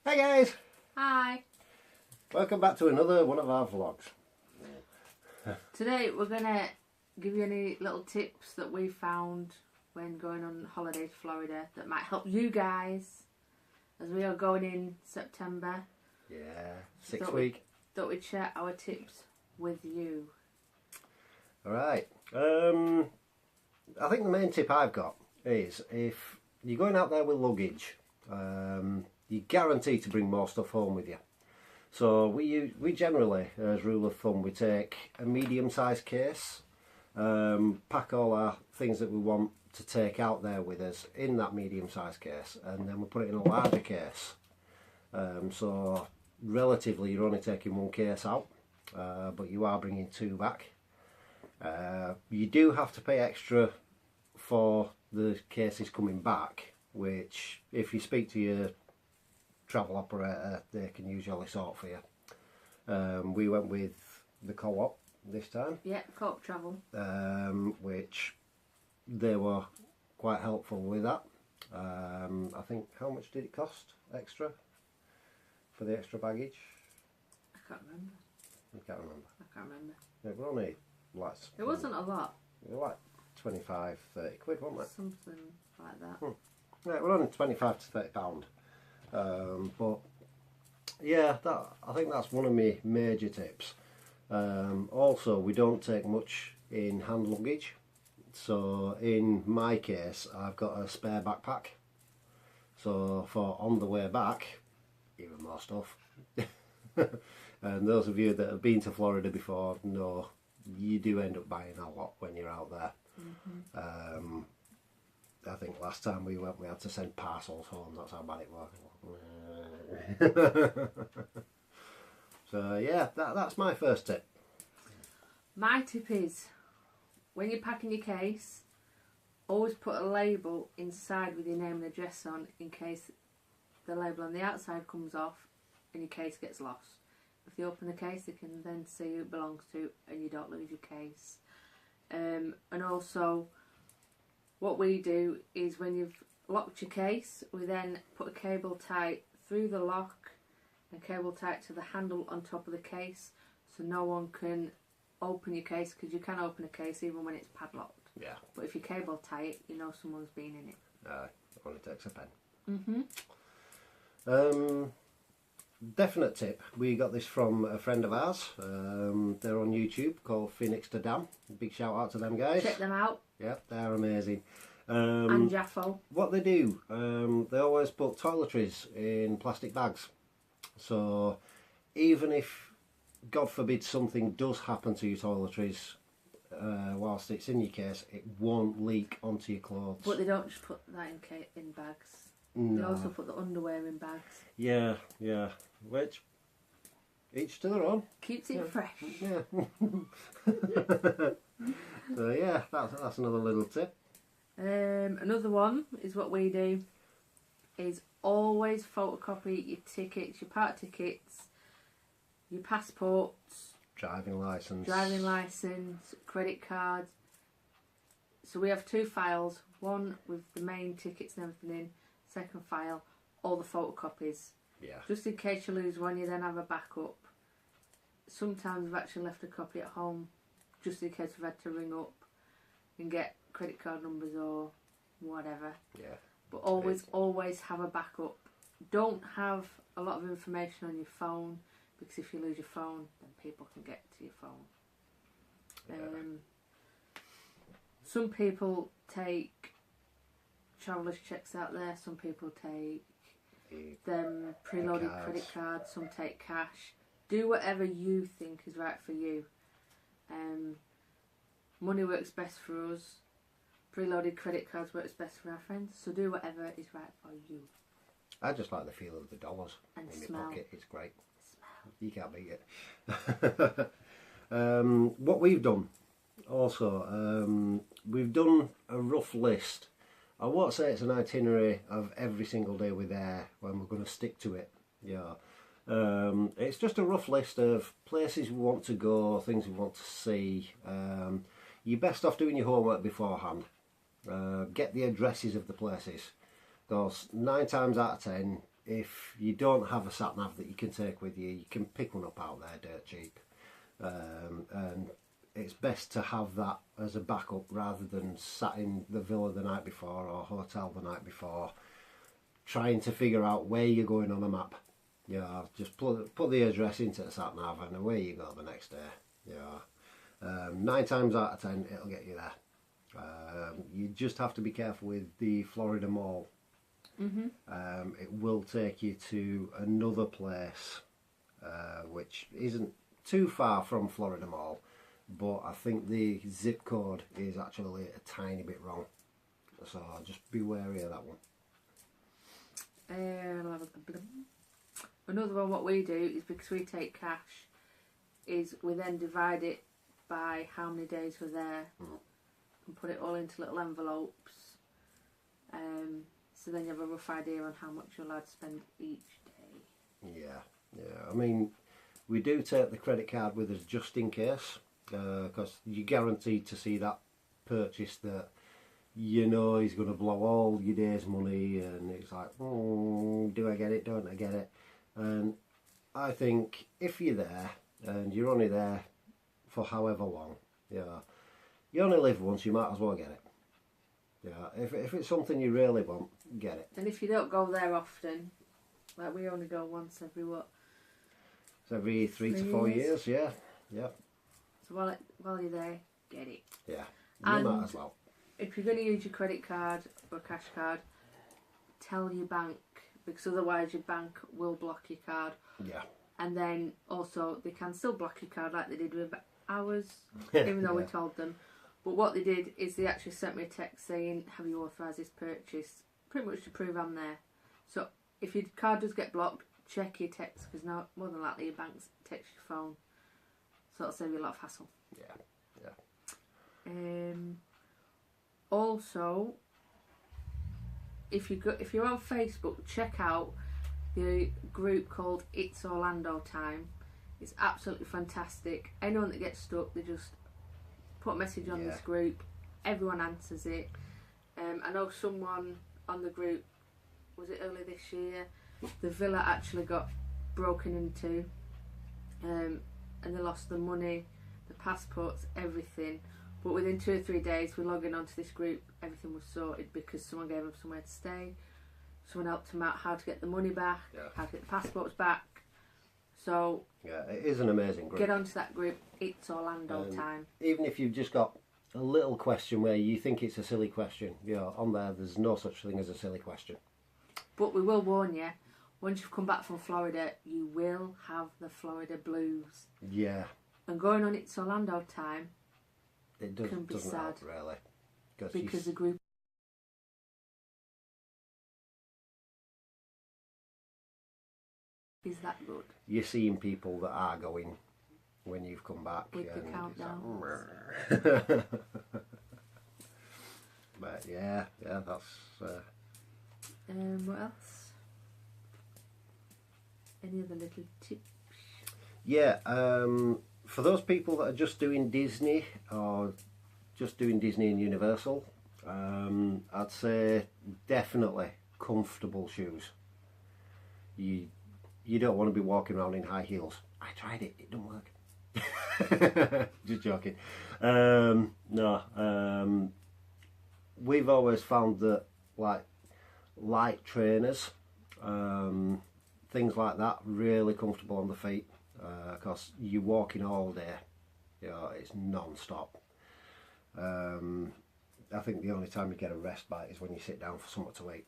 Hey guys! Hi. Welcome back to another one of our vlogs. Today we're going to give you any little tips that we found when going on holiday to Florida that might help you guys as we are going in September. Yeah, sixth week. Thought we'd share our tips with you. Alright, I think the main tip I've got is if you're going out there with luggage, you're guaranteed to bring more stuff home with you. So we generally, as rule of thumb, we take a medium-sized case, pack all our things that we want to take out there with us in that medium-sized case, and then we put it in a larger case. So relatively you're only taking one case out, but you are bringing two back. You do have to pay extra for the cases coming back, which if you speak to your travel operator they can usually sort for you. We went with the Co-op this time. Yeah, Co-op Travel. Which they were quite helpful with that. I think, how much did it cost extra for the extra baggage? I can't remember. You can't remember. I can't remember. It were only like, It wasn't a lot. they were like 25, 30 quid, weren't they? Something like that. Yeah, it were only 25 to 30 pound. But yeah, I think that's one of my major tips. Also, we don't take much in hand luggage. So in my case, I've got a spare backpack. So for on the way back, even more stuff. And those of you that have been to Florida before know you do end up buying a lot when you're out there. I think last time we went we had to send parcels home, that's how bad it was. So yeah, that's my first tip. My tip is, when you're packing your case, always put a label inside with your name and address on, in case the label on the outside comes off and your case gets lost. If you open the case, they can then see who it belongs to and you don't lose your case. And also, what we do is when you've locked your case, we then put a cable tie through the lock and cable tie it to the handle on top of the case, so no one can open your case, because you can open a case even when it's padlocked. Yeah. But if you cable tie it, you know someone's been in it. Only takes a pen. Definite tip. We got this from a friend of ours. They're on YouTube, called Phoenix to Dam. Big shout out to them guys. Check them out. Yep, they're amazing. And Jaffo. What they do, they always put toiletries in plastic bags. So even if, God forbid, something does happen to your toiletries whilst it's in your case, it won't leak onto your clothes. But they don't just put that in bags. No. They also put the underwear in bags. Yeah, yeah. Which, each to their own. Keeps it fresh. Yeah. So yeah, that's another little tip. Another one is what we do is always photocopy your tickets, your park tickets, your passports, Driving licence, credit cards. So we have two files, one with the main tickets and everything in, second file, all the photocopies. Yeah. Just in case you lose one, you then have a backup. Sometimes we've actually left a copy at home, just in case we've had to ring up and get credit card numbers or whatever. Yeah. But always have a backup. Don't have a lot of information on your phone, because if you lose your phone, then people can get to your phone. Yeah. Some people take traveller's checks out there, some people take them preloaded credit cards, some take cash. Do whatever you think is right for you. Money works best for us. Preloaded credit cards works best for our friends. So do whatever is right for you. I just like the feel of the dollars And in smell. my pocket. It's great. You can't beat it. What we've done also, we've done a rough list. I won't say it's an itinerary of every single day we're there when we're going to stick to it. Yeah. It's just a rough list of places we want to go, things we want to see. You're best off doing your homework beforehand. Get the addresses of the places, because 9 times out of 10 if you don't have a sat nav that you can take with you, you can pick one up out there dirt cheap. And it's best to have that as a backup rather than sat in the villa the night before or hotel the night before trying to figure out where you're going on a map. Yeah, just put the address into the sat nav and away you go the next day. Yeah, 9 times out of 10 it'll get you there. You just have to be careful with the Florida Mall. It will take you to another place which isn't too far from Florida Mall, but I think the zip code is actually a tiny bit wrong, so just be wary of that one. Another one, what we do is, because we take cash, is we then divide it by how many days we're there and put it all into little envelopes, so then you have a rough idea on how much you're allowed to spend each day. Yeah, I mean, we do take the credit card with us just in case, because you're guaranteed to see that purchase that you know is going to blow all your day's money, and it's like, do I get it, don't I get it? And I think if you're there and you're only there for however long, you only live once, you might as well get it. Yeah, if it's something you really want, get it. And if you don't go there often, like we only go once every what? It's every 3 to 4 years, yeah. So while you're there, get it. Yeah, you might as well. If you're going to use your credit card or cash card, tell your bank, because otherwise your bank will block your card. Yeah. And then also they can still block your card like they did with ours, even though we told them. But what they did is they actually sent me a text saying, have you authorised this purchase? Pretty much to prove I'm there. So if your card does get blocked, check your text, because more than likely your bank texts your phone. So it'll save you a lot of hassle. Yeah. Also, if you're on Facebook, check out the group called It's Orlando Time. It's absolutely fantastic. Anyone that gets stuck, they just put a message on this group. Everyone answers it. I know someone on the group, was it early this year, the villa actually got broken into, and they lost the money, the passports, everything. But within 2 or 3 days, we logging onto this group, everything was sorted because someone gave them somewhere to stay. Someone helped them out how to get the money back, how to get the passports back. So yeah, it is an amazing group. Get onto that group. It's Orlando Time. Even if you've just got a little question where you think it's a silly question, on there's no such thing as a silly question. But we will warn you, once you've come back from Florida, you will have the Florida blues. Yeah. And going on It's Orlando Time, it can be doesn't sad, help, really. Because the group is that good. You're seeing people that are going when you've come back. With the countdown. Like, but yeah, that's... what else? Any other little tips? Yeah, for those people that are just doing Disney or just doing Disney and Universal, I'd say definitely comfortable shoes. You don't want to be walking around in high heels. I tried it, it didn't work. Just joking. No, we've always found that like light trainers, things like that, really comfortable on the feet, because you're walking all day. It's non-stop. I think the only time you get a rest bite is when you sit down for something to eat.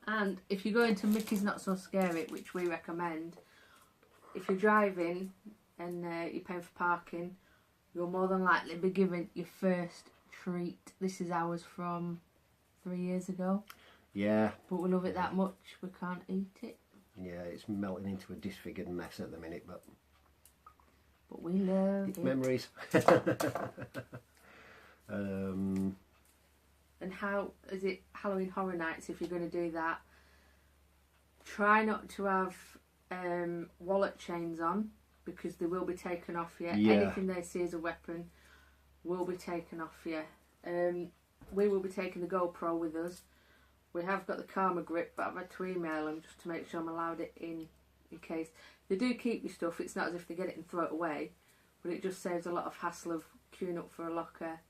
And if you go into Mickey's Not So Scary, which we recommend, if you're driving and you're paying for parking, you'll more than likely be given your first treat. This is ours from 3 years ago. Yeah. But we love it that much, we can't eat it. Yeah, it's melting into a disfigured mess at the minute, but we love it. Memories. And how is it Halloween Horror Nights? If you're going to do that, try not to have wallet chains on, because they will be taken off you. Anything they see as a weapon will be taken off you. we will be taking the GoPro with us. We have got the Karma Grip, but I've had to email them just to make sure I'm allowed it in case. They do keep your stuff. It's not as if they get it and throw it away, but it just saves a lot of hassle of queuing up for a locker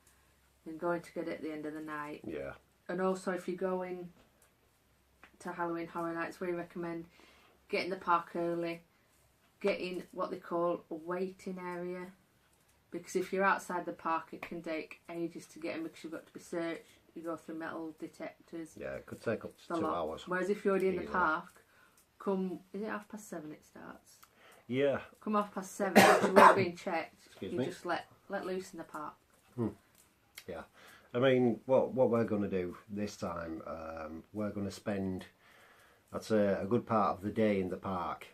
and going to get it at the end of the night. Yeah. And also, if you're going to Halloween Horror Nights, we recommend getting the park early, getting what they call a waiting area, because if you're outside the park it can take ages to get in because you've got to be searched, you go through metal detectors. Yeah, it could take up to 2 hours. Whereas if you're already in the Easily. park, is it 7:30 it starts? Yeah. Come 7:30, which you won't being checked. Excuse you me? just let loose in the park. Yeah. I mean, what we're going to do this time, we're going to spend, I'd say, a good part of the day in the park,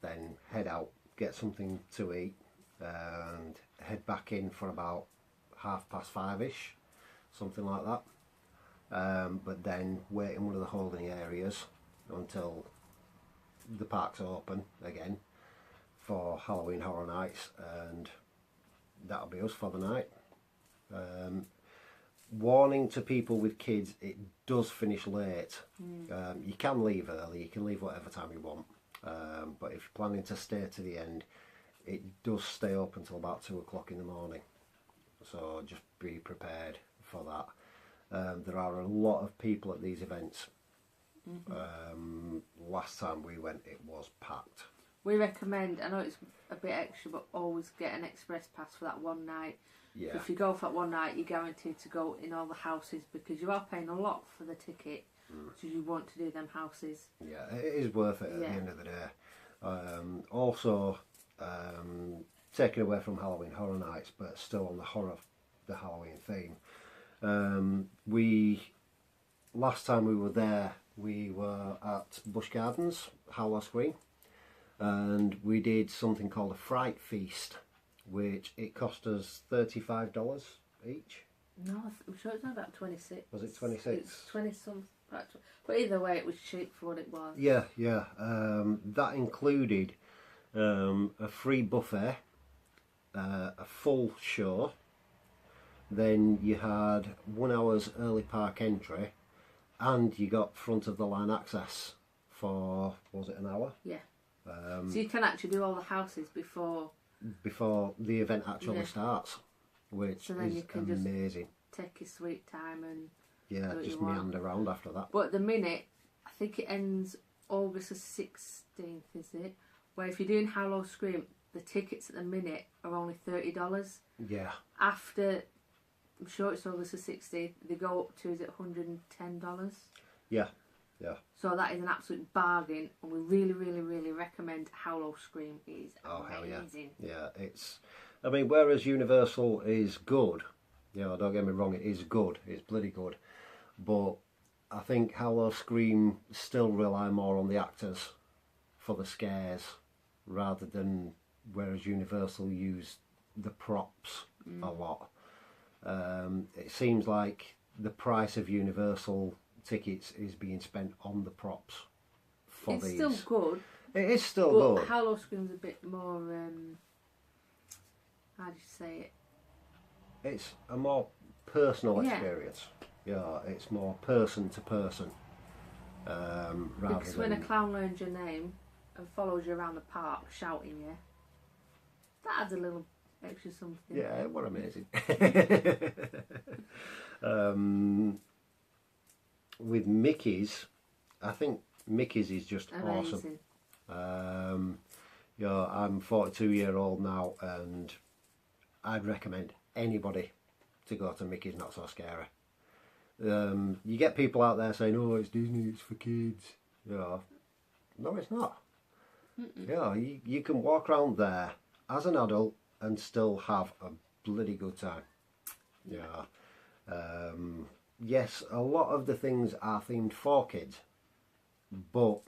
then head out, get something to eat, and head back in for about 5:30ish, something like that. But then wait in one of the holding areas until the park's open again for Halloween Horror Nights, and that'll be us for the night. Warning to people with kids, it does finish late. You can leave early, you can leave whatever time you want, but if you're planning to stay to the end, it does stay up until about 2 o'clock in the morning, so just be prepared for that. There are a lot of people at these events. Last time we went it was packed. We recommend, I know it's a bit extra, but always get an express pass for that one night. Yeah. So if you go for that one night, you're guaranteed to go in all the houses because you are paying a lot for the ticket, so you want to do them houses. Yeah, it is worth it at the end of the day. Also, taken away from Halloween Horror Nights, but still on the Halloween theme. Last time we were there, we were at Busch Gardens, Howler Screen, and we did something called a Fright Feast, which it cost us $35 each. No, I'm sure it's about 26. Was it 26? It's 20 something. But either way, it was cheap for what it was. Yeah. That included a free buffet, a full show, then you had 1 hour's early park entry, and you got front of the line access for, was it an hour? Yeah. So you can actually do all the houses before the event actually starts, which so then is you can amazing. Just take your sweet time and Yeah, just meander around after that. But at the minute, I think it ends August the 16th, is it? Where if you're doing Hallow Scream, the tickets at the minute are only $30. Yeah. After, I'm sure it's August the 16th, they go up to, is it $110? Yeah. So that is an absolute bargain, and we really, really, really recommend Hallow Scream. It is amazing. Yeah, it's, I mean, whereas Universal is good, don't get me wrong, it is good, it's bloody good, but I think Hallow Scream still rely more on the actors for the scares, rather than, whereas Universal use the props a lot. It seems like the price of Universal tickets is being spent on the props for it's these. Still good. It is still but good. Hallow Scream's a bit more, how do you say it? It's a more personal experience. Yeah, it's more person to person. Because when a clown learns your name and follows you around the park shouting you, that adds a little extra something. Yeah, what amazing. With Mickey's, I think Mickey's is just amazing. Awesome. I'm 42-year-old now, and I'd recommend anybody to go to Mickey's Not So Scary. You get people out there saying, "Oh, it's Disney, it's for kids." No, it's not. You can walk around there as an adult and still have a bloody good time. Yes, a lot of the things are themed for kids, but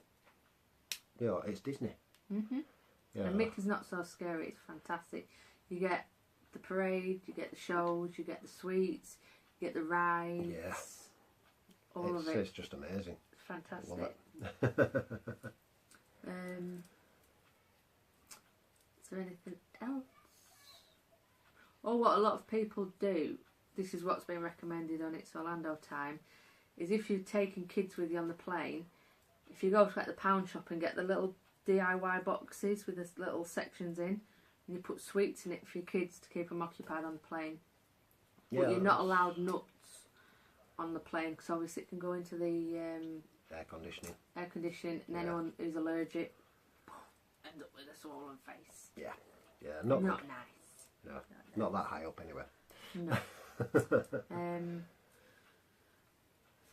it's Disney. And Mickey's Not So Scary, it's fantastic. You get the parade, you get the shows, you get the sweets, you get the rides. All of it. It's just amazing. It's fantastic. Love it. Is there anything else? Or what a lot of people do this is what's been recommended on It's Orlando Time, is if you're taking kids with you on the plane, if you go to like the pound shop and get the little DIY boxes with the little sections in, and you put sweets in it for your kids to keep them occupied on the plane. Yeah, But you're not allowed nuts on the plane because obviously it can go into the air conditioning. and Yeah. anyone who's allergic end up with a swollen face. Yeah, not Not good. nice. No, not that high up anyway. No. I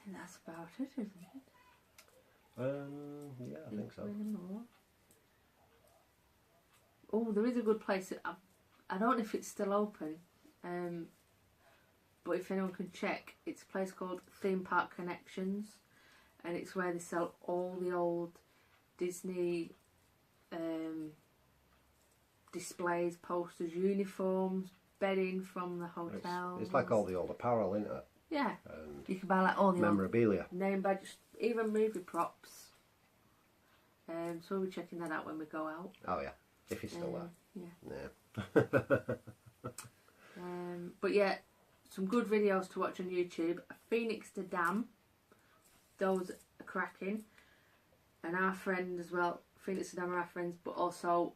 think that's about it, isn't it? Yeah, I think so. Any more? Oh, there is a good place. I don't know if it's still open, but if anyone can check, it's a place called Theme Park Connections, and it's where they sell all the old Disney displays, posters, uniforms, bedding from the hotels. It's like all the old apparel, isn't it? Yeah, And you can buy like all the old memorabilia. name badges, even movie props. So we'll be checking that out when we go out. Oh yeah, if he's still Yeah. there. Yeah. But yeah, some good videos to watch on YouTube. Phoenix to Dam, those are cracking. And our friend as well, Phoenix to Dam are our friends, but also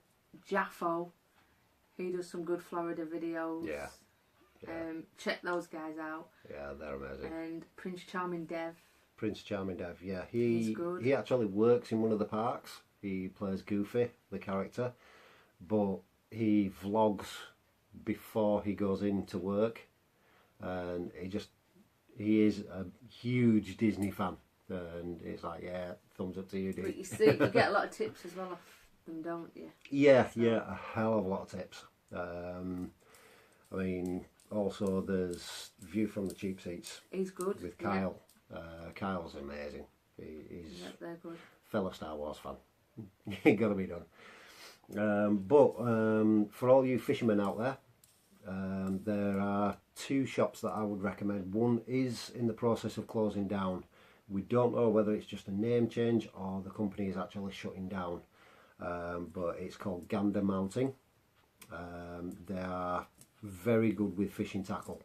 Jaffo, he does some good Florida videos. Yeah. Check those guys out. Yeah, they're amazing. And Prince Charming Dev. Prince Charming Dev, yeah. He's good. He actually works in one of the parks. He plays Goofy, the character, but he vlogs before he goes into work, and he is a huge Disney fan, and it's like, yeah, thumbs up to you, dude. But you see, you get a lot of tips as well off them, don't you? Yeah, a hell of a lot of tips. I mean, also there's View from the Cheap Seats He's good. with Kyle. Kyle's amazing. He's Yeah, they're good. fellow Star Wars fan. It got to be done. But for all you fishermen out there, there are two shops that I would recommend. One is in the process of closing down. We don't know whether it's just a name change or the company is actually shutting down. But it's called Gander Mounting. They are very good with fishing tackle.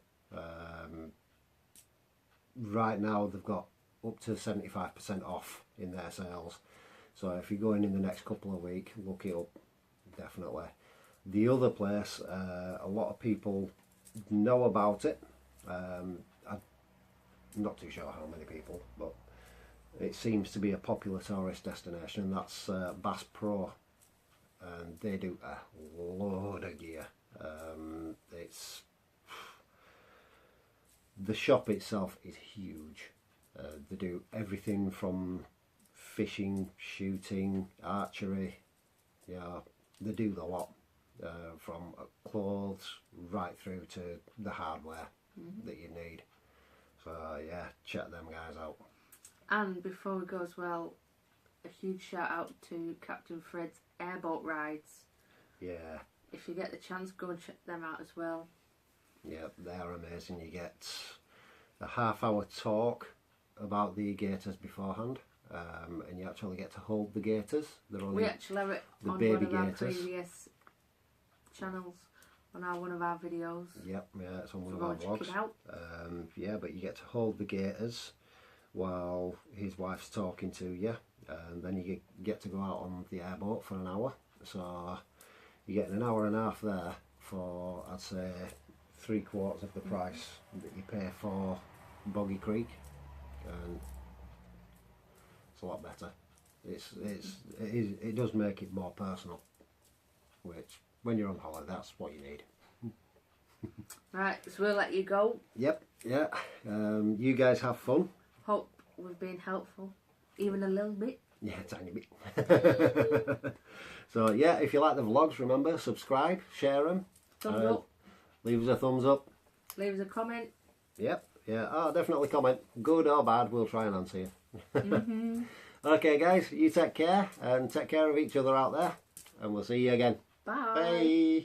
Right now they've got up to 75% off in their sales. So if you're going in the next couple of weeks, look it up, definitely. The other place, a lot of people know about it. I'm not too sure how many people, but it seems to be a popular tourist destination, and that's Bass Pro. And they do a load of gear. The shop itself is huge. They do everything from fishing, shooting, archery. Yeah, they do the lot, from clothes right through to the hardware that you need. So yeah, check them guys out. And before we go as well, a huge shout out to Captain Fred's airboat rides. Yeah. If you get the chance, go and check them out as well. Yeah, they're amazing. You get a half-hour talk about the gators beforehand, and you actually get to hold the gators. They're only We actually have it the on baby one of our gators. previous channels, on one of our videos. Yep, yeah, it's on one So of go our and check vlogs. it out. Yeah, but you get to hold the gators while his wife's talking to you, and then you get to go out on the airboat for an hour. So you get an hour and a half there for, I'd say, 3/4 of the price that you pay for Boggy Creek, and it's a lot better. It does make it more personal, which when you're on holiday, that's what you need. Right, so we'll let you go. Yep, yeah. You guys have fun. Hope we've been helpful, even a little bit. Yeah, a tiny bit. So yeah, if you like the vlogs, remember, subscribe, share them. Thumbs up. Leave us a thumbs up. Leave us a comment. Yep, yeah. Oh, definitely comment. Good or bad, we'll try and answer you. Okay, guys, you take care and take care of each other out there. And we'll see you again. Bye. Bye.